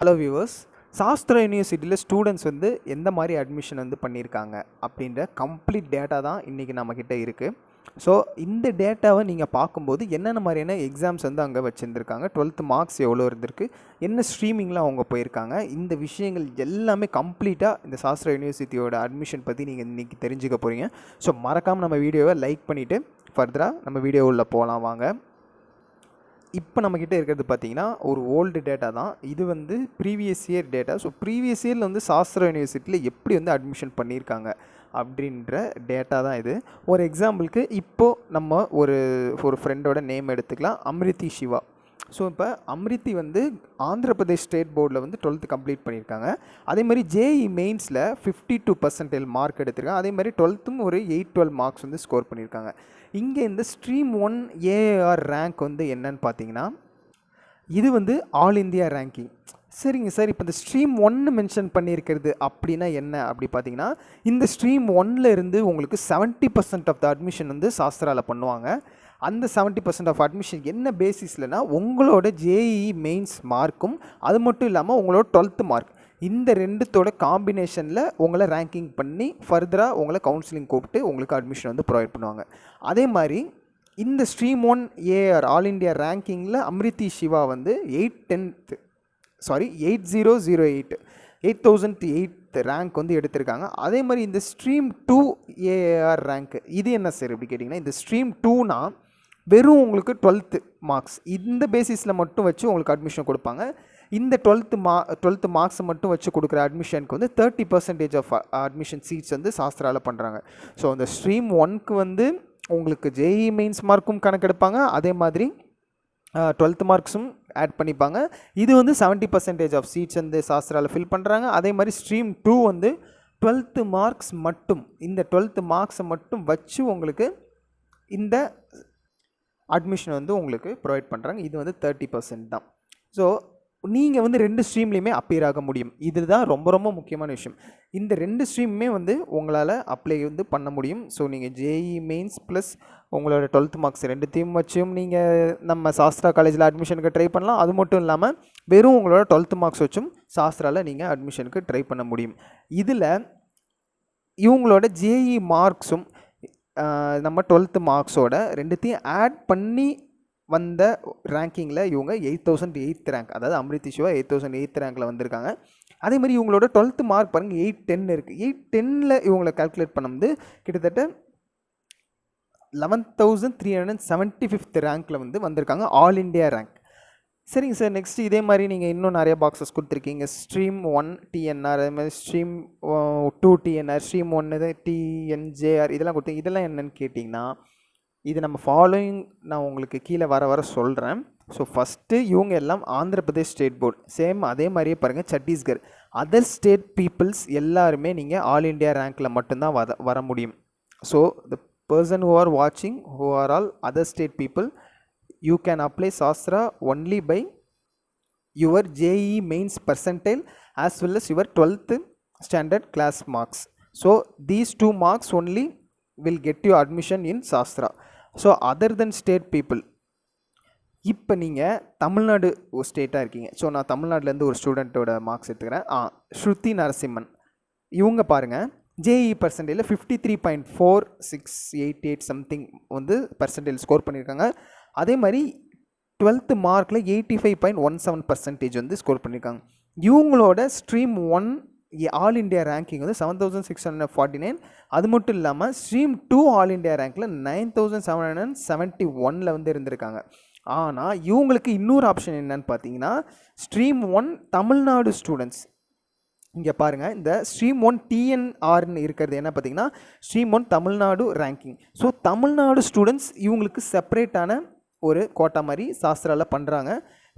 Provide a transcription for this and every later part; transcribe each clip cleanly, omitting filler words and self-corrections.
Hello viewers, Sastra யூனிவர்சிட்டியில் students வந்து எந்த மாதிரி அட்மிஷன் வந்து பண்ணியிருக்காங்க அப்படின்ற கம்ப்ளீட் டேட்டா தான் இன்றைக்கி நம்மக்கிட்ட இருக்குது. ஸோ இந்த டேட்டாவை நீங்கள் பார்க்கும்போது என்னென்ன மாதிரியான எக்ஸாம்ஸ் வந்து அங்கே வச்சுருந்துருக்காங்க, 12th மார்க்ஸ் எவ்வளோ இருந்திருக்கு, என்ன ஸ்ட்ரீமிங்கில் அவங்க போயிருக்காங்க, இந்த விஷயங்கள் எல்லாமே கம்ப்ளீட்டாக இந்த சாஸ்திரா யூனிவர்சிட்டியோட அட்மிஷன் பற்றி நீங்கள் இன்றைக்கி தெரிஞ்சுக்க போகிறீங்க. ஸோ மறக்காமல் நம்ம வீடியோவை லைக் பண்ணிவிட்டு ஃபர்தராக நம்ம வீடியோ உள்ளே போகலாம் வாங்க. இப்போ நம்மக்கிட்ட இருக்கிறது பார்த்திங்கன்னா ஒரு ஓல்டு டேட்டா தான். இது வந்து previous year data. So previous இயரில் வந்து சாஸ்திரா யூனிவர்சிட்டியில் எப்படி வந்து அட்மிஷன் பண்ணியிருக்காங்க அப்படின்ற டேட்டா தான் இது. ஒரு எக்ஸாம்பிளுக்கு இப்போது நம்ம ஒரு ஃப்ரெண்டோட நேம் எடுத்துக்கலாம், அம்ரித்தி சிவா. ஸோ இப்போ அம்ரித்தி வந்து ஆந்திர பிரதேஷ் ஸ்டேட் போர்டில் வந்து 12th கம்ப்ளீட் பண்ணியிருக்காங்க. அதே மாதிரி ஜேஇ மெயின்ஸில் 52% மார்க் எடுத்திருக்காங்க. அதே மாதிரி 12th ஒரு 812 மார்க்ஸ் வந்து ஸ்கோர் பண்ணியிருக்காங்க. இங்கே இந்த ஸ்ட்ரீம் 1 ஏஆர் ரேங்க் வந்து என்னன்னு பார்த்தீங்கன்னா, இது வந்து ஆல் இந்தியா ரேங்கிங். சரிங்க சார், இப்போ இந்த ஸ்ட்ரீம் 1 மென்ஷன் பண்ணியிருக்கிறது அப்படின்னா என்ன அப்படி பார்த்தீங்கன்னா, இந்த ஸ்ட்ரீம் 1ல் இருந்து உங்களுக்கு 70% ஆஃப் த அட்மிஷன் வந்து சாஸ்திராவில் பண்ணுவாங்க. அந்த 70% ஆஃப் அட்மிஷன் என்ன பேசிஸ்லனா உங்களோட ஜேஇ மெயின்ஸ் மார்க்கும் அது மட்டும் இல்லாமல் உங்களோட 12th மார்க், இந்த ரெண்டுத்தோட காம்பினேஷனில் உங்களை ரேங்கிங் பண்ணி ஃபர்தராக உங்களை கவுன்சிலிங் கூப்பிட்டு உங்களுக்கு அட்மிஷன் வந்து ப்ரொவைட் பண்ணுவாங்க. அதே மாதிரி இந்த ஸ்ட்ரீம் 1 ஏஆர் ஆல் இண்டியா ரேங்கிங்கில் அம்ரித்தி சிவா வந்து 8008 ரேங்க் வந்து எடுத்திருக்காங்க. அதே மாதிரி இந்த ஸ்ட்ரீம் 2 ஏஆர் ரேங்க் இது என்ன சார் எப்படி கேட்டிங்கன்னா, இந்த ஸ்ட்ரீம் 2னா வெறும் உங்களுக்கு 12th மார்க்ஸ் இந்த பேசிஸில் மட்டும் வச்சு உங்களுக்கு அட்மிஷன் கொடுப்பாங்க. இந்த 12th மார்க்ஸை மட்டும் வச்சு கொடுக்குற அட்மிஷனுக்கு வந்து 30% ஆஃப் அட்மிஷன் சீட்ஸ் வந்து சாஸ்திராவில் பண்ணுறாங்க. ஸோ அந்த ஸ்ட்ரீம் 1க்கு வந்து உங்களுக்கு ஜேஇ மெயின்ஸ் மார்க்கும் கணக்கெடுப்பாங்க, அதே மாதிரி 12th மார்க்ஸும் ஆட் பண்ணிப்பாங்க. இது வந்து 70% ஆஃப் சீட்ஸ் வந்து சாஸ்திராவில் ஃபில் பண்ணுறாங்க. அதே மாதிரி ஸ்ட்ரீம் 2 வந்து 12th மார்க்ஸ் மட்டும், இந்த 12th மார்க்ஸை மட்டும் வச்சு உங்களுக்கு இந்த அட்மிஷன் வந்து உங்களுக்கு ப்ரொவைட் பண்ணுறாங்க. இது வந்து 30% தான். ஸோ நீங்கள் வந்து 2 ஸ்ட்ரீம்லேயுமே அப்பியர் ஆக முடியும். இதுதான் ரொம்ப ரொம்ப முக்கியமான விஷயம். இந்த 2 ஸ்ட்ரீமுமே வந்து உங்களால் அப்ளை வந்து பண்ண முடியும். ஸோ நீங்கள் ஜேஇ மெயின்ஸ் ப்ளஸ் உங்களோட 12th மார்க்ஸ் ரெண்டுத்தையும் வச்சும் நீங்கள் நம்ம சாஸ்திரா காலேஜில் அட்மிஷனுக்கு ட்ரை பண்ணலாம். அது மட்டும் இல்லாமல் வெறும் உங்களோட 12th மார்க்ஸ் வச்சும் சாஸ்திராவில் நீங்கள் அட்மிஷனுக்கு ட்ரை பண்ண முடியும். இதில் இவங்களோட ஜேஇ மார்க்ஸும் நம்ம 12th மார்க்ஸோட ரெண்டுத்தையும் ஆட் பண்ணி வந்த ரேங்கிங்கில் இவங்க 8008 ரேங்க், அதாவது அம்ரித்தி சிவா 8008 ரேங்கில் வந்திருக்காங்க. அதே மாதிரி இவங்களோட 12th மார்க் பாருங்கள் 810 இருக்குது. 810ல் இவங்களை கால்குலேட் பண்ணும்போது கிட்டத்தட்ட 11,375th ரேங்க்கில் வந்து வந்திருக்காங்க, ஆல் இண்டியா ரேங்க். சரிங்க சார், நெக்ஸ்ட் இதே மாதிரி நீங்கள் இன்னும் நிறைய பாக்ஸஸ் கொடுத்துருக்கீங்க. ஸ்ட்ரீம் 1 டிஎன்ஆர், அதே மாதிரி ஸ்ட்ரீம் 2 டிஎன்ஆர், ஸ்ட்ரீம் 1 டிஎன்ஜேஆர் இதெல்லாம் கொடுத்தீங்க. இதெல்லாம் என்னென்னு கேட்டிங்கன்னா, இது நம்ம ஃபாலோயிங் நான் உங்களுக்கு கீழே வர சொல்கிறேன். ஸோ ஃபஸ்ட்டு இவங்க எல்லாம் Andhra Pradesh state board, same அதே மாதிரியே பாருங்கள் சத்தீஸ்கர், அதர் ஸ்டேட் பீப்புள்ஸ் எல்லாருமே நீங்கள் ஆல் இண்டியா ரேங்க்கில் மட்டும்தான் வர முடியும். So the person who are வாட்சிங் who are all other state people, you can apply Sastra only by your JEE mains percentile as well as your 12th standard class marks. So these 2 marks only will get you admission in Sastra. So other than state people, இப்போ நீங்கள் தமிழ்நாடு ஒரு ஸ்டேட்டாக இருக்கீங்க. So நான் தமிழ்நாட்டிலேருந்து ஒரு ஸ்டூடெண்ட்டோட marks எடுத்துக்கிறேன். ஸ்ருதி நரசிம்மன், இவங்க பாருங்கள் ஜேஇ பர்சன்டேஜில் 53.4688 சம்திங் வந்து பர்சன்டேஜ் ஸ்கோர் பண்ணியிருக்காங்க. அதே மாதிரி 12th மார்க்கில் 85.17% வந்து ஸ்கோர் பண்ணியிருக்காங்க. இவங்களோட ஸ்ட்ரீம் 1 ஆல் இண்டியா ரேங்கிங் வந்து 7649. அது மட்டும் இல்லாமல் ஸ்ட்ரீம் 2 ஆல் இண்டியா ரேங்கில் 9771 வந்து இருந்திருக்காங்க. ஆனால் இவங்களுக்கு இன்னொரு ஆப்ஷன் என்னன்னு பார்த்தீங்கன்னா, ஸ்ட்ரீம் 1 தமிழ்நாடு ஸ்டூடெண்ட்ஸ், இங்கே பாருங்கள் இந்த ஸ்ட்ரீம் 1 டிஎன்ஆர்னு இருக்கிறது என்ன பார்த்தீங்கன்னா, stream 1 Tamil Nadu ranking. So Tamil Nadu students இவங்களுக்கு செப்பரேட்டான ஒரு கோட்டா மாதிரி சாஸ்திராவில் பண்ணுறாங்க.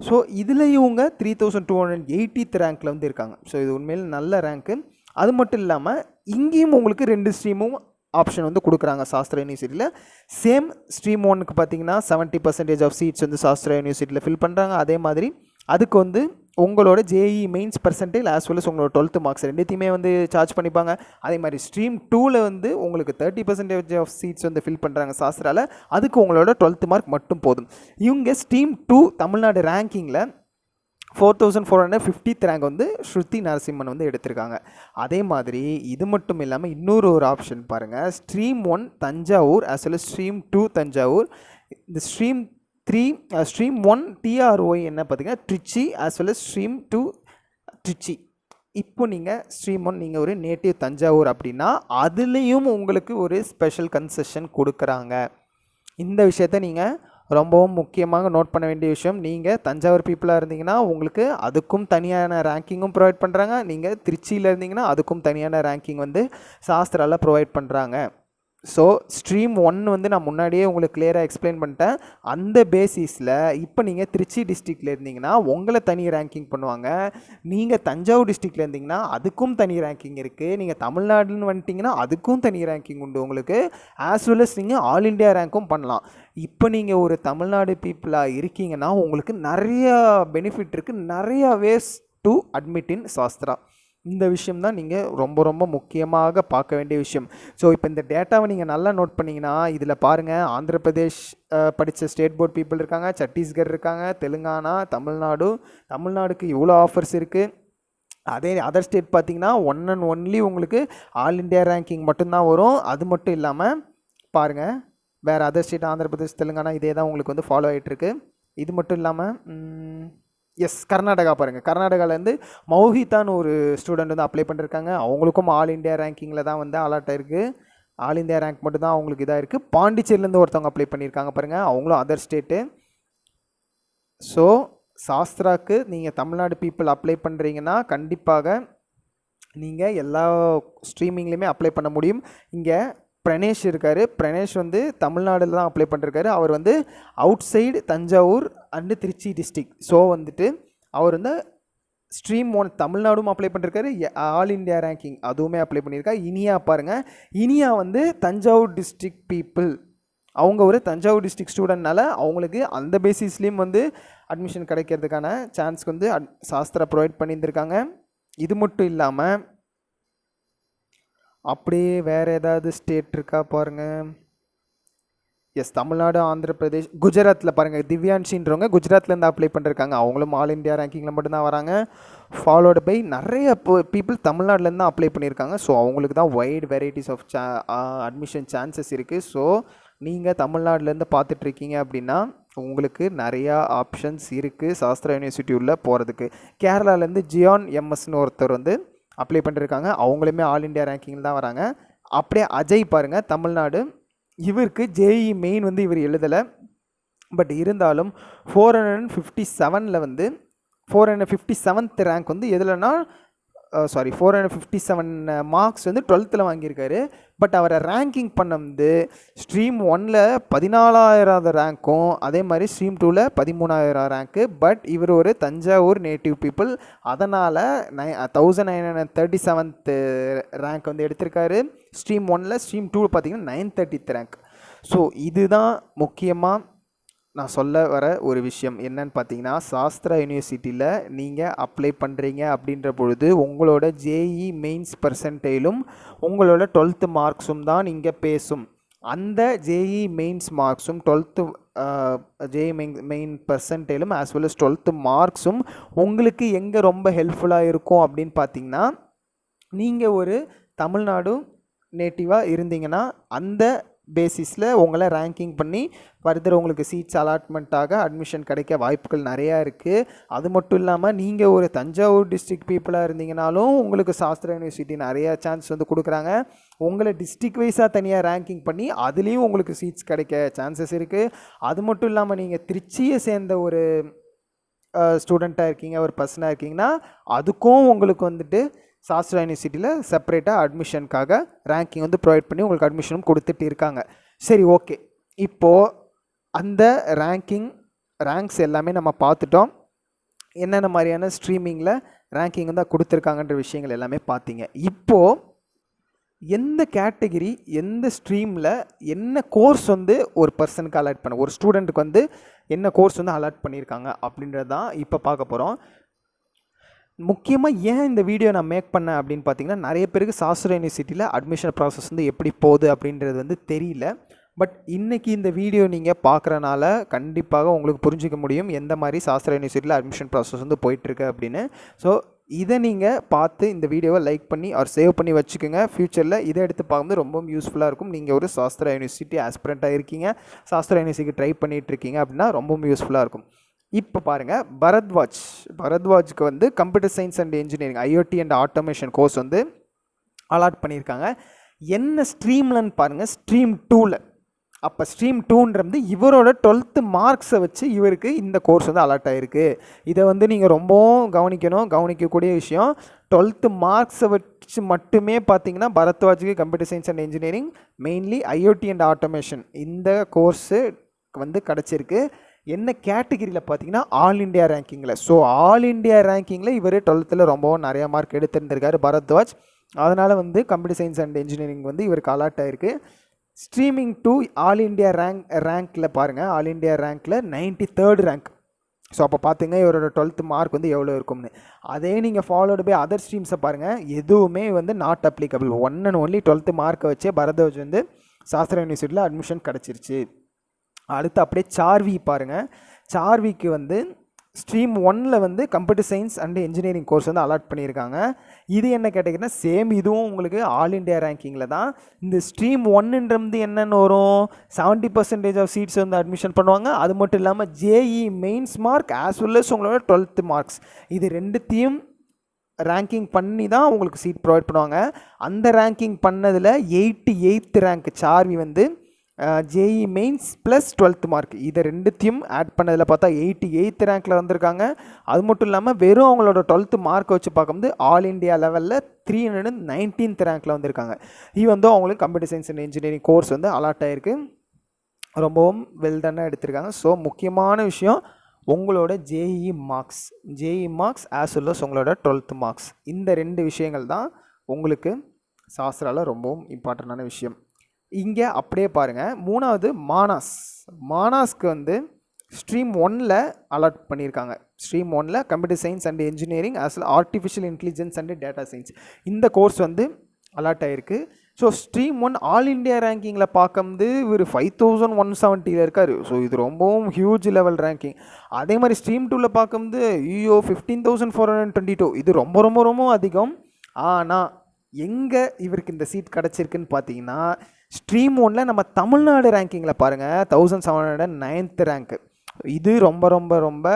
ஸோ இதில் இவங்க 3280th ரேங்க்கில் வந்து இருக்காங்க. ஸோ இது உண்மையில் நல்ல ரேங்க்கு. அது மட்டும் இல்லாமல் இங்கேயும் உங்களுக்கு 2 ஸ்ட்ரீமும் ஆப்ஷன் வந்து கொடுக்குறாங்க சாஸ்திரா யூனிவர்சிட்டியில். சேம் ஸ்ட்ரீம் 1க்கு பார்த்தீங்கன்னா 70% ஆஃப் சீட்ஸ் வந்து சாஸ்திரா யூனிவர்சிட்டியில் ஃபில் பண்ணுறாங்க. அதே மாதிரி அதுக்கு வந்து உங்களோட JEE mains percentage as well as உங்களோட 12th மார்க்ஸ் ரெண்டுத்தையுமே வந்து சார்ஜ் பண்ணிப்பாங்க. அதே மாதிரி ஸ்ட்ரீம் 2ல் வந்து உங்களுக்கு 30% ஆஃப் சீட்ஸ் வந்து ஃபில் பண்ணுறாங்க சாஸ்திராவில். அதுக்கு உங்களோட 12th மார்க் மட்டும் போதும். இவங்க ஸ்ட்ரீம் 2 தமிழ்நாடு ரேங்கிங்கில் 4450th ரேங்க் வந்து ஸ்ருதி நரசிம்மன் வந்து எடுத்திருக்காங்க. அதே மாதிரி இது மட்டும் இல்லாமல் இன்னொரு ஆப்ஷன் பாருங்கள், stream 1 Thanjavur as well as stream 2 Thanjavur. இந்த ஸ்ட்ரீம் 1 TROI என்ன பார்த்தீங்கன்னா Trichy as well as stream 2 Trichy. இப்போ நீங்கள் ஸ்ட்ரீம் 1 நீங்கள் ஒரு நேட்டிவ் தஞ்சாவூர் அப்படின்னா அதுலேயும் உங்களுக்கு ஒரு ஸ்பெஷல் கன்செஷன் கொடுக்குறாங்க. இந்த விஷயத்த நீங்கள் ரொம்பவும் முக்கியமாக நோட் பண்ண வேண்டிய விஷயம். நீங்கள் தஞ்சாவூர் பீப்புளாக இருந்தீங்கன்னா உங்களுக்கு அதுக்கும் தனியான ரேங்கிங்கும் ப்ரொவைட் பண்ணுறாங்க. நீங்கள் திருச்சியில் இருந்தீங்கன்னா அதுக்கும் தனியான ரேங்கிங் வந்து சாஸ்திராவில் ப்ரொவைட் பண்ணுறாங்க. ஸோ ஸ்ட்ரீம் 1 வந்து நான் முன்னாடியே உங்களுக்கு கிளியராக எக்ஸ்பிளைன் பண்ணிட்டேன். அந்த பேசிஸில் இப்போ நீங்கள் திருச்சி டிஸ்ட்ரிக்டில் இருந்தீங்கன்னா உங்களை தனி ரேங்கிங் பண்ணுவாங்க. நீங்கள் தஞ்சாவூர் டிஸ்ட்ரிக்டில் இருந்தீங்கன்னா அதுக்கும் தனி ரேங்கிங் இருக்குது. நீங்கள் தமிழ்நாடுன்னு வந்துட்டிங்கன்னா அதுக்கும் தனி ரேங்கிங் உண்டு உங்களுக்கு. ஆஸ் வெல் அஸ் நீங்கள் ஆல் இண்டியா ரேங்க்கும் பண்ணலாம். இப்போ நீங்கள் ஒரு தமிழ்நாடு பீப்புளாக இருக்கீங்கன்னா உங்களுக்கு நிறையா பெனிஃபிட் இருக்குது, நிறையா வேஸ் டு அட்மிட் இன் சாஸ்திரா. இந்த விஷயம் தான் நீங்கள் ரொம்ப ரொம்ப முக்கியமாக பார்க்க வேண்டிய விஷயம். ஸோ இப்போ இந்த டேட்டாவை நீங்கள் நல்லா நோட் பண்ணிங்கன்னா இதில் பாருங்கள், ஆந்திர பிரதேஷ் படித்த ஸ்டேட் போர்ட் பீப்புள் இருக்காங்க, சத்தீஸ்கர் இருக்காங்க, தெலுங்கானா, தமிழ்நாடுக்கு இவ்வளோ ஆஃபர்ஸ் இருக்குது. அதே அதர் ஸ்டேட் பார்த்திங்கன்னா ஒன் அண்ட் ஒன்லி உங்களுக்கு ஆல் இண்டியா ரேங்கிங் மட்டும்தான் வரும். அது மட்டும் இல்லாமல் பாருங்கள், வேறு அதர் ஸ்டேட் ஆந்திர பிரதேஷ், தெலுங்கானா இதே தான் உங்களுக்கு வந்து ஃபாலோ ஆகிட்டுருக்கு. இது மட்டும் இல்லாமல் கர்நாடகா பாருங்கள், கர்நாடகாவிலேருந்து மௌஹிதான்னு ஒரு ஸ்டூடெண்ட் வந்து அப்ளை பண்ணியிருக்காங்க. அவங்களுக்கும் ஆல் இண்டியா ரேங்கிங்கில் தான் வந்து அலாட் ஆகிருக்கு. ஆல் இண்டியா ரேங்க் மட்டும் தான் அவங்களுக்கு இதாக இருக்குது. பாண்டிச்சேரியிலேருந்து ஒருத்தவங்க அப்ளை பண்ணியிருக்காங்க பாருங்கள், அவங்களும் அதர் ஸ்டேட்டு. ஸோ சாஸ்திராக்கு நீங்கள் தமிழ்நாடு பீப்புள் அப்ளை பண்ணுறீங்கன்னா கண்டிப்பாக நீங்கள் எல்லா ஸ்ட்ரீமிங்லேயுமே அப்ளை பண்ண முடியும். இங்கே பிரணேஷ் இருக்கார், பிரணேஷ் வந்து தமிழ்நாடுல தான் அப்ளை பண்ணிருக்காரு. அவர் வந்து outside Thanjavur and Trichy district. So வந்துட்டு அவர் வந்து ஸ்ட்ரீம் 1 தமிழ்நாடும் அப்ளை பண்ணிருக்காரு, ஆல் இண்டியா ரேங்கிங் அதுவுமே அப்ளை பண்ணியிருக்காரு. இனியா பாருங்கள், இனியா வந்து தஞ்சாவூர் டிஸ்ட்ரிக் பீப்புள், அவங்க ஒரு தஞ்சாவூர் டிஸ்ட்ரிக் ஸ்டூடெண்ட்னால அவங்களுக்கு அந்த பேசிஸ்லேயும் வந்து அட்மிஷன் கிடைக்கிறதுக்கான சான்ஸ்க்கு வந்து சாஸ்திரா ப்ரொவைட் பண்ணியிருந்திருக்காங்க. இது மட்டும் இல்லாமல் அப்படியே வேறு ஏதாவது ஸ்டேட் இருக்கா பாருங்கள். எஸ், தமிழ்நாடு, ஆந்திர பிரதேஷ், குஜராத்தில் பாருங்கள், திவ்யான்ஷின்றவங்க குஜராத்லேருந்து அப்ளை பண்ணிருக்காங்க. அவங்களும் ஆல் இண்டியா ரேங்கிங்கில் மட்டும்தான் வராங்க. ஃபாலோடு பை நிறைய பீப்புள் தமிழ்நாட்டிலேருந்து தான் அப்ளை பண்ணியிருக்காங்க. ஸோ அவங்களுக்கு தான் wide varieties of admission chances இருக்குது. ஸோ நீங்கள் தமிழ்நாட்டிலேருந்து பார்த்துட்ருக்கீங்க அப்படின்னா உங்களுக்கு நிறையா ஆப்ஷன்ஸ் இருக்குது சாஸ்திரா யூனிவர்சிட்டி உள்ள போகிறதுக்கு. கேரளாலேருந்து ஜியான் எம்எஸ்னு ஒருத்தர் வந்து அப்ளை பண்ணியிருக்காங்க. அவங்களுமே ஆல் இண்டியா ரேங்கிங்கில் தான் வராங்க. அப்படியே அஜய் பாருங்கள், தமிழ்நாடு, இவருக்கு ஜேஇ மெயின் வந்து இவர் எழுதலை. பட் இருந்தாலும் 457 வந்து 457th ரேங்க் வந்து எதுலன்னா 457 மார்க்ஸ் வந்து 12th வாங்கியிருக்காரு. பட் அவரை ரேங்கிங் பண்ண வந்து ஸ்ட்ரீம் 1ல் 14,000 ரேங்க்கும், அதே மாதிரி ஸ்ட்ரீம் 2ல் 13,000 ரேங்க்கு. பட் இவர் ஒரு தஞ்சாவூர் நேட்டிவ் பீப்புள், அதனால் 1937th ரேங்க் வந்து எடுத்திருக்காரு ஸ்ட்ரீம் 1ல். ஸ்ட்ரீம் 2 பார்த்திங்கன்னா 930th ரேங்க். ஸோ இதுதான் முக்கியமாக நான் சொல்ல வர ஒரு விஷயம். என்னன்னு பார்த்தீங்கன்னா, சாஸ்திரா யூனிவர்சிட்டியில் நீங்கள் அப்ளை பண்ணுறீங்க அப்படின்ற பொழுது உங்களோட ஜேஇ மெயின்ஸ் பர்சன்டேஜும் உங்களோட 12th மார்க்ஸும் தான் இங்கே பேசும். அந்த ஜேஇ மெயின்ஸ் மார்க்ஸும் 12th ஜேஇ மெயின் பர்சன்டேஜும் ஆஸ் வெல் அஸ் 12th மார்க்ஸும் உங்களுக்கு எங்கே ரொம்ப ஹெல்ப்ஃபுல்லாக இருக்கும் அப்படின்னு பார்த்தீங்கன்னா, நீங்கள் ஒரு தமிழ்நாடு நேட்டிவாக இருந்தீங்கன்னா அந்த பேசிஸில் உங்களை ரேங்கிங் பண்ணி ஃபர்தர் உங்களுக்கு சீட்ஸ் அலாட்மெண்ட்டாக அட்மிஷன் கிடைக்க வாய்ப்புகள் நிறையா இருக்குது. அது மட்டும் இல்லாமல் நீங்கள் ஒரு தஞ்சாவூர் டிஸ்ட்ரிக்ட் பீப்புளாக இருந்தீங்கனாலும் உங்களுக்கு சாஸ்திரா யூனிவர்சிட்டி நிறையா சான்ஸ் வந்து கொடுக்குறாங்க. உங்களை டிஸ்ட்ரிக் வைஸாக தனியாக ரேங்கிங் பண்ணி அதுலேயும் உங்களுக்கு சீட்ஸ் கிடைக்க சான்சஸ் இருக்குது. அது மட்டும் இல்லாமல் நீங்கள் திருச்சியை சேர்ந்த ஒரு ஸ்டூடெண்ட்டாக இருக்கீங்க, ஒரு பர்சனாக இருக்கீங்கன்னா அதுக்கும் உங்களுக்கு வந்துட்டு சாஸ்திரா யூனிவர்சிட்டியில் செப்பரேட்டாக அட்மிஷனுக்காக ரேங்கிங் வந்து ப்ரொவைட் பண்ணி உங்களுக்கு அட்மிஷனும் கொடுத்துட்டு இருக்காங்க. சரி, ஓகே. இப்போது அந்த ரேங்க்ஸ் எல்லாமே நம்ம பார்த்துட்டோம். என்னென்ன மாதிரியான ஸ்ட்ரீமிங்கில் ரேங்கிங் தான் கொடுத்துருக்காங்கன்ற விஷயங்கள் எல்லாமே பார்த்தீங்க. இப்போது எந்த கேட்டகிரி, எந்த ஸ்ட்ரீமில் என்ன கோர்ஸ் வந்து ஒரு பர்சனுக்கு அலாட் பண்ண, ஒரு ஸ்டூடெண்ட்டுக்கு வந்து என்ன கோர்ஸ் வந்து அலாட் பண்ணியிருக்காங்க அப்படின்றது தான் இப்போ பார்க்க போகிறோம். முக்கியமாக ஏன் இந்த வீடியோ நான் மேக் பண்ணேன் அப்படின்னு பார்த்தீங்கன்னா, நிறைய பேருக்கு சாஸ்திரா யூனிவர்சிட்டியில் அட்மிஷன் ப்ராசஸ் வந்து எப்படி போகுது அப்படின்றது வந்து தெரியல. பட் இன்றைக்கி இந்த வீடியோ நீங்கள் பார்க்குறனால கண்டிப்பாக உங்களுக்கு புரிஞ்சிக்க முடியும் எந்த மாதிரி சாஸ்திரா யூனிவர்சிட்டியில் அட்மிஷன் ப்ராசஸ் வந்து போயிட்டுருக்கு அப்படின்னு. ஸோ இதை நீங்கள் பார்த்து இந்த வீடியோவை லைக் பண்ணி ஆர் சேவ் பண்ணி வச்சுக்கோங்க. ஃப்யூச்சரில் இதை எடுத்து பார்க்கும்போது ரொம்பவும் யூஸ்ஃபுல்லாக இருக்கும். நீங்கள் ஒரு சாஸ்திரா யூனிவர்சிட்டி ஆஸ்பிரண்ட்டாக இருக்கீங்க, சாஸ்திரா யூனிவர்சிட்டி ட்ரை பண்ணிகிட்ருக்கீங்க அப்படின்னா ரொம்பவும் யூஸ்ஃபுல்லாக இருக்கும். இப்போ பாருங்கள், பரத்வாஜ்க்கு வந்து computer science and engineering IoT and automation course வந்து அலாட் பண்ணியிருக்காங்க. என்ன ஸ்ட்ரீம்லன்னு பாருங்கள், ஸ்ட்ரீம் 2ல். அப்போ ஸ்ட்ரீம் 2ன்றது இவரோட 12th மார்க்ஸை வச்சு இவருக்கு இந்த கோர்ஸ் வந்து அலாட் ஆகிருக்கு. இதை வந்து நீங்கள் ரொம்பவும் கவனிக்கக்கூடிய விஷயம். 12th மார்க்ஸை வச்சு மட்டுமே பார்த்தீங்கன்னா பரத்வாஜுக்கு computer science and engineering mainly IoT and automation இந்த கோர்ஸு வந்து கிடச்சிருக்கு. என்ன கேட்டகிரியில் பார்த்தீங்கன்னா ஆல் இண்டியா ரேங்கிங்கில். ஸோ ஆல் இண்டியா ரேங்கிங்கில் இவர் 12th ரொம்பவும் நிறையா மார்க் எடுத்துருந்துருக்காரு பரத்வாஜ். அதனால் வந்து கம்ப்யூட்டர் சயின்ஸ் அண்ட் இன்ஜினியரிங் வந்து இவருக்கு அலாட் ஆகிருக்கு. ஸ்ட்ரீமிங் 2 ஆல் இண்டியா ரேங்க்கில் பாருங்கள், ஆல் இண்டியா ரேங்க்கில் 93rd ரேங்க். ஸோ அப்போ பார்த்துங்க இவரோட 12th மார்க் வந்து எவ்வளோ இருக்கும்னு. அதே நீங்கள் ஃபாலோடு பை அதர் ஸ்ட்ரீம்ஸை பாருங்கள், எதுவுமே வந்து not applicable. 1 and only 12th மார்க்கை வச்சே பரத்வாஜ் வந்து சாஸ்திரா யூனிவர்சிட்டியில் அட்மிஷன் கிடச்சிருச்சு. அடுத்து அப்படியே சார்வி பாருங்கள். சார்விக்கு வந்து ஸ்ட்ரீம் 1ல் வந்து computer science and engineering course வந்து அலாட் பண்ணியிருக்காங்க. இது என்ன கேட்டிங்கன்னா சேம், இதுவும் உங்களுக்கு ஆல் இண்டியா ரேங்கிங்கில் தான். இந்த ஸ்ட்ரீம் 1ன்றது என்னென்னு வரும், 70% ஆஃப் சீட்ஸ் வந்து அட்மிஷன் பண்ணுவாங்க. அது மட்டும் இல்லாமல் JEE mains mark as well as உங்களோட 12th மார்க்ஸ், இது ரெண்டுத்தையும் ரேங்கிங் பண்ணி தான் உங்களுக்கு சீட் ப்ரொவைட் பண்ணுவாங்க. அந்த ரேங்கிங் பண்ணதில் 88th ரேங்க் சார்வி வந்து JEE mains plus 12th mark, இதை ரெண்டுத்தையும் ஆட் பண்ணதில் பார்த்தா 88th ரேங்க்கில் வந்திருக்காங்க. அது மட்டும் இல்லாமல் வெறும் அவங்களோட 12th மார்க்கை வச்சு பார்க்கும்போது ஆல் இண்டியா லெவலில் 319th ரேங்க்கில் வந்திருக்காங்க. இது வந்து அவங்களுக்கு computer science and engineering course வந்து அலாட் ஆகிருக்கு. ரொம்பவும் வெல்டனாக எடுத்திருக்காங்க. ஸோ முக்கியமான விஷயம் உங்களோட JEE marks as well as உங்களோட 12th மார்க்ஸ், இந்த 2 விஷயங்கள் தான் உங்களுக்கு சாஸ்திராவில் ரொம்பவும் இம்பார்ட்டண்டான விஷயம். இங்கே அப்படியே பாருங்கள், 3வது மானாஸ்க்கு வந்து ஸ்ட்ரீம் 1ல் அலாட் பண்ணியிருக்காங்க. ஸ்ட்ரீம் 1ல் computer science and engineering as well artificial intelligence and data science இந்த கோர்ஸ் வந்து அலாட் ஆகிருக்கு. ஸோ ஸ்ட்ரீம் 1 ஆல் இண்டியா ரேங்கிங்கில் பார்க்கும்போது ஒரு 5170 இருக்கார். ஸோ இது ரொம்பவும் ஹியூஜ் லெவல் ரேங்கிங். அதே மாதிரி ஸ்ட்ரீம் 2ல் பார்க்கும்போது 15,422, இது ரொம்ப ரொம்ப ரொம்ப அதிகம். ஆனால் எங்கே இவருக்கு இந்த சீட் கிடச்சிருக்குன்னு பார்த்தீங்கன்னா ஸ்ட்ரீம் 1ல் நம்ம தமிழ்நாடு ரேங்கிங்கில் பாருங்கள் 1709th ரேங்க்கு. இது ரொம்ப ரொம்ப ரொம்ப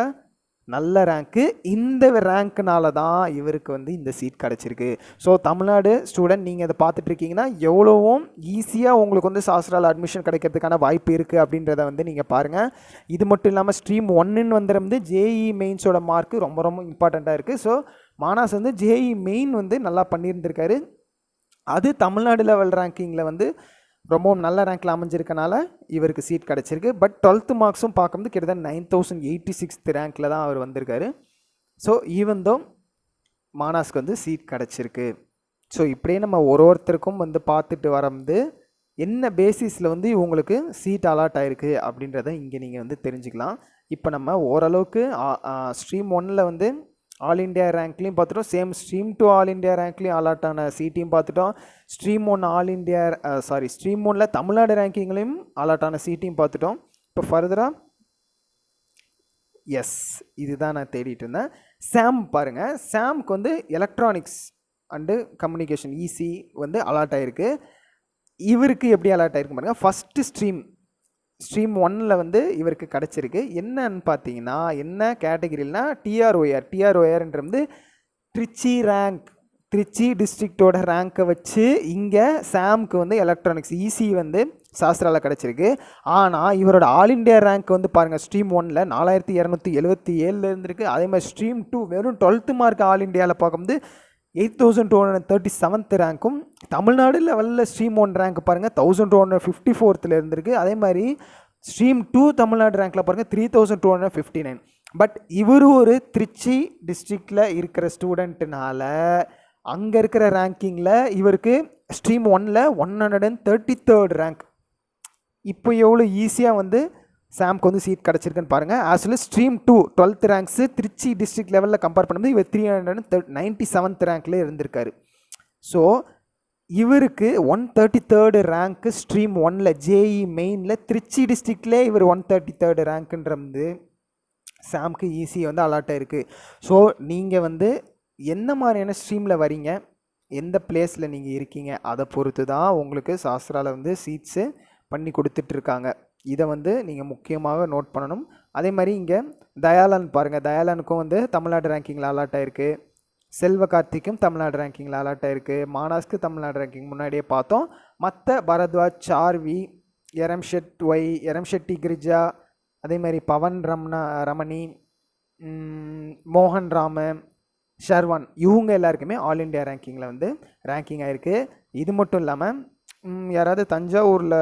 நல்ல ரேங்க்கு. இந்த ரேங்க்குனால தான் இவருக்கு வந்து இந்த சீட் கிடச்சிருக்கு. ஸோ தமிழ்நாடு ஸ்டூடெண்ட் நீங்கள் இதை பார்த்துட்ருக்கீங்கன்னா எவ்வளோவும் ஈஸியாக உங்களுக்கு வந்து சாஸ்திராவில் அட்மிஷன் கிடைக்கிறதுக்கான வாய்ப்பு இருக்குது அப்படின்றத வந்து நீங்கள் பாருங்கள். இது மட்டும் இல்லாமல் ஸ்ட்ரீம் 1ன்னு வந்து JEE மெயின்ஸோட மார்க்கு ரொம்ப ரொம்ப இம்பார்ட்டண்ட்டாக இருக்குது. ஸோ மானாஸ் வந்து JEE மெயின் வந்து நல்லா பண்ணியிருந்திருக்காரு. அது தமிழ்நாடு லெவல் ரேங்கிங்கில் வந்து ரொம்பவும் நல்ல ரேங்க்கில் அமைஞ்சிருக்கனால இவருக்கு சீட் கிடச்சிருக்கு. பட் 12th மார்க்ஸும் பார்க்கும்போது கிட்டத்தட்ட 9086th ரேங்க்கில் தான் அவர் வந்திருக்காரு. ஸோ ஈவன் மானாஸ்க்கு வந்து சீட் கிடச்சிருக்கு. ஸோ இப்படியே நம்ம ஒருத்தருக்கும் வந்து பார்த்துட்டு வரது என்ன பேசிஸில் வந்து இவங்களுக்கு சீட் அலாட் ஆகிருக்கு அப்படின்றத இங்கே நீங்கள் வந்து தெரிஞ்சுக்கலாம். இப்போ நம்ம ஓரளவுக்கு ஸ்ட்ரீம் 1ல் வந்து ஆல் இண்டியா ரேங்க்லையும் பார்த்துட்டோம், சேம் ஸ்ட்ரீம் 2 ஆல் இண்டியா ரேங்க்லையும் அலாட் ஆன சீட்டையும் பார்த்துட்டோம், ஸ்ட்ரீம் 1ல் தமிழ்நாடு ரேங்கிங்லையும் அலாட் ஆன சீட்டையும் பார்த்துட்டோம். இப்போ ஃபர்தராக இதுதான் நான் தேடிட்டு இருந்தேன். சாம் பாருங்கள், சாம்க்கு வந்து எலக்ட்ரானிக்ஸ் அண்டு கம்யூனிகேஷன் EC வந்து அலாட் ஆகிருக்கு. இவருக்கு எப்படி அலாட் ஆகிருக்கு பாருங்கள், ஃபஸ்ட்டு ஸ்ட்ரீம் 1ல் வந்து இவருக்கு கிடச்சிருக்கு. என்னன்னு பார்த்தீங்கன்னா என்ன கேட்டகிரில்னா TRORன்றது திருச்சி டிஸ்ட்ரிக்டோட ரேங்க்கை வச்சு இங்கே சாம்க்கு வந்து எலக்ட்ரானிக்ஸ் EC வந்து சாஸ்திராவில் கிடச்சிருக்கு. ஆனால் இவரோட ஆல் இண்டியா ரேங்க் வந்து பாருங்கள், ஸ்ட்ரீம் 1ல் 4277 இருந்திருக்கு. அதே மாதிரி ஸ்ட்ரீம் 2 வெறும் 12th மார்க் ஆல் இண்டியாவில் பார்க்கும்போது 8237th ரேங்க்கும், தமிழ்நாடு லெவலில் ஸ்ட்ரீம் 1 ரேங்க் பாருங்கள் 1254th இருந்திருக்கு. அதே மாதிரி ஸ்ட்ரீம் 2 தமிழ்நாடு ரேங்க்கில் பாருங்கள் 3259. பட் இவர் ஒரு திருச்சி டிஸ்ட்ரிக்டில் இருக்கிற ஸ்டூடெண்ட்னால அங்கே இருக்கிற ரேங்கிங்கில் இவருக்கு ஸ்ட்ரீம் 1ல் 133rd ரேங்க். இப்போ எவ்வளோ ஈஸியாக வந்து சாம்க்கு வந்து சீட் கிடச்சிருக்குன்னு பாருங்கள். Actually stream 2 12th ranks Trichy district லெவலில் கம்பேர் பண்ணும்போது இவர் 397th ரேங்க்லேயே இருந்திருக்காரு. ஸோ இவருக்கு 133 ரேங்க்கு ஸ்ட்ரீம் 1ல் ஜேஇ மெயினில் திருச்சி டிஸ்ட்ரிக்ட்லே இவர் 133 ரேங்க்குன்றது சாம்க்கு ஈஸி வந்து அலாட் ஆகிருக்கு. ஸோ நீங்கள் வந்து என்ன மாதிரியான ஸ்ட்ரீமில் வரீங்க, எந்த பிளேஸில் நீங்கள் இருக்கீங்க, அதை பொறுத்து தான் உங்களுக்கு சாஸ்திராவில் வந்து சீட்ஸு பண்ணி கொடுத்துட்ருக்காங்க. இதை வந்து நீங்கள் முக்கியமாக நோட் பண்ணணும். அதே மாதிரி இங்கே தயாளன் பாருங்கள், தயாளனுக்கும் வந்து தமிழ்நாடு ரேங்கிங்கில் அலாட் ஆகிருக்கு. செல்வ கார்த்திக்கும் தமிழ்நாடு ரேங்கிங்கில் அலாட் ஆகிருக்கு. மானாஸ்க்கு தமிழ்நாடு ரேங்கிங் முன்னாடியே பார்த்தோம். மற்ற பரத்வாஜ், சார்வி, எரம்ஷெட்டி கிரிஜா, அதே மாதிரி பவன் ரமணி, மோகன் ராம, ஷர்வான், இவங்க எல்லாருக்குமே ஆல் இண்டியா ரேங்கிங்கில் வந்து ரேங்கிங் ஆகிருக்கு. இது மட்டும் இல்லாமல் யாராவது தஞ்சாவூரில்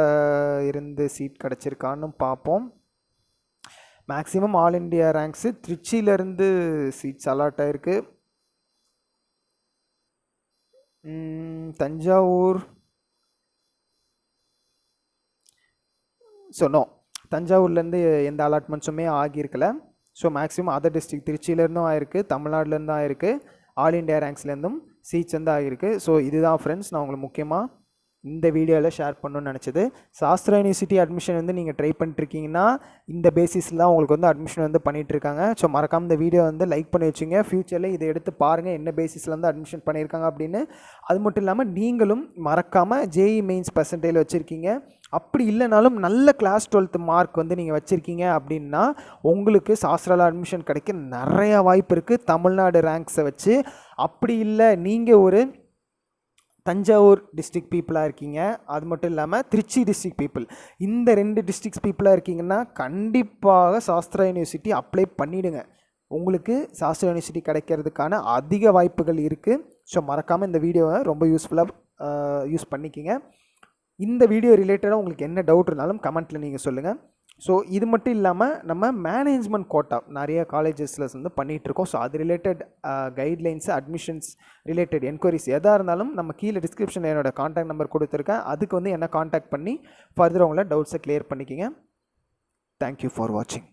இருந்து சீட் கிடச்சிருக்கான்னு பார்ப்போம். மேக்ஸிமம் ஆல் இண்டியா ரேங்க்ஸு திருச்சியிலேருந்து சீட்ஸ் அலாட் ஆகிருக்கு. தஞ்சாவூர் ஸோ நோ, தஞ்சாவூர்லேருந்து எந்த அலாட்மெண்ட்ஸுமே ஆகியிருக்கல. ஸோ மேக்ஸிமம் அதர் டிஸ்ட்ரிக்ட் திருச்சியிலேருந்தும் ஆகிருக்கு, தமிழ்நாடுலேருந்தும் ஆகிருக்கு, ஆல் இண்டியா ரேங்க்ஸ்லேருந்தும் சீட்ஸ் வந்து ஆகிருக்கு. ஸோ இதுதான் ஃப்ரெண்ட்ஸ் நான் உங்களுக்கு முக்கியமாக இந்த வீடியோவில் ஷேர் பண்ணணும்னு நினச்சது. சாஸ்திரா யூனிவர்சிட்டி அட்மிஷன் வந்து நீங்கள் ட்ரை பண்ணிட்டுருக்கீங்கன்னா இந்த பேசிஸில் தான் உங்களுக்கு வந்து அட்மிஷன் வந்து பண்ணிகிட்ருக்காங்க. ஸோ மறக்காமல் இந்த வீடியோ வந்து லைக் பண்ணி வச்சுங்க. ஃப்யூச்சரில் இதை எடுத்து பாருங்கள் என்ன பேசிஸில் வந்து அட்மிஷன் பண்ணியிருக்காங்க அப்படின்னு. அது மட்டும் இல்லாமல் நீங்களும் மறக்காமல் ஜேஇ மெயின்ஸ் பர்சன்டேஜ் வச்சுருக்கீங்க, அப்படி இல்லைனாலும் நல்ல கிளாஸ் 12th மார்க் வந்து நீங்கள் வச்சுருக்கீங்க அப்படின்னா உங்களுக்கு சாஸ்திராவில் அட்மிஷன் கிடைக்க நிறையா வாய்ப்பு இருக்குது தமிழ்நாடு ரேங்க்ஸை வச்சு. அப்படி இல்லை நீங்கள் ஒரு தஞ்சாவூர் டிஸ்ட்ரிக்ட் பீப்புளாக இருக்கீங்க, அது மட்டும் இல்லாமல் திருச்சி டிஸ்ட்ரிக்ட் பீப்புள், இந்த 2 டிஸ்ட்ரிக்ஸ் பீப்புளாக இருக்கீங்கன்னா கண்டிப்பாக சாஸ்திரா யூனிவர்சிட்டி அப்ளை பண்ணிவிடுங்க. உங்களுக்கு சாஸ்திரா யூனிவர்சிட்டி கிடைக்கிறதுக்கான அதிக வாய்ப்புகள் இருக்குது. ஸோ மறக்காமல் இந்த வீடியோவை ரொம்ப யூஸ்ஃபுல்லாக யூஸ் பண்ணிக்கிங்க. இந்த வீடியோ ரிலேட்டடாக உங்களுக்கு என்ன டவுட் இருந்தாலும் கமெண்ட்டில் நீங்கள் சொல்லுங்கள். ஸோ இது மட்டும் இல்லாமல் நம்ம மேனேஜ்மெண்ட் கோட்டா நிறைய காலேஜஸில் வந்து பண்ணிகிட்ருக்கோம். ஸோ அது related guidelines, admissions related enquiries எதாக இருந்தாலும் நம்ம கீழே டிஸ்கிரிப்ஷனில் என்னோடய காண்டாக்ட் நம்பர் கொடுத்துருக்கேன். அதுக்கு வந்து என்ன காண்டாக்ட் பண்ணி ஃபர்தர் உங்களை டவுட்ஸை கிளியர் பண்ணிக்கிங்க. தேங்க்யூ ஃபார் வாட்சிங்.